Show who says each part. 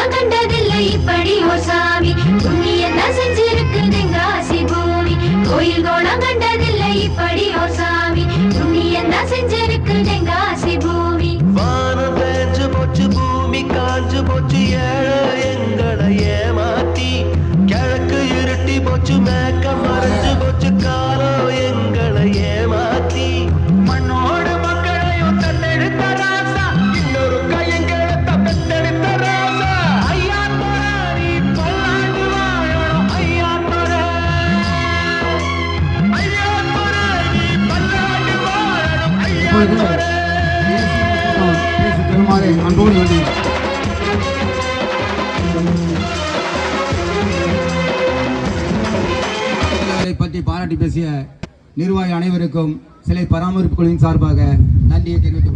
Speaker 1: கோலம் கண்டதில்லை இப்படி ஓ சாமி, புண்ணியம் தான் செஞ்சிருக்கு தெங்காசி பூமி. கோயில் கோலம் கண்டதில்லை இப்படி ஓ சாமி, புண்ணியம் தான் செஞ்சிருக்கு தெங்காசி பூமி.
Speaker 2: வானம் பேஞ்சு போச்சு, பூமி காஞ்சு போச்சு, ஏழை எங்களை ஏமாத்தி. கிழக்கு இருட்டி போச்சு, மேக்க மறைஞ்சு போச்சு, காலம் எங்களை ஏமாத்தி. மண்ணோடு மக்களையும் தன்னெடுத்த ராசா, இன்னொரு கையங்களை தப்பெடுத்த ராசா. ஐயா துறை, நீ பல்லாண்டு வாழணும். ஐயா துறை, ஐயா துறை, நீ பல்லாண்டு வாழணும். ஐயா துறை.
Speaker 3: அன்போடு வேண்டி பற்றி பாராட்டி பேசிய நிர்வாகி அனைவருக்கும் சிலை பராமரிப்பு குழுவின் சார்பாக நன்றியை தெரிவித்துக்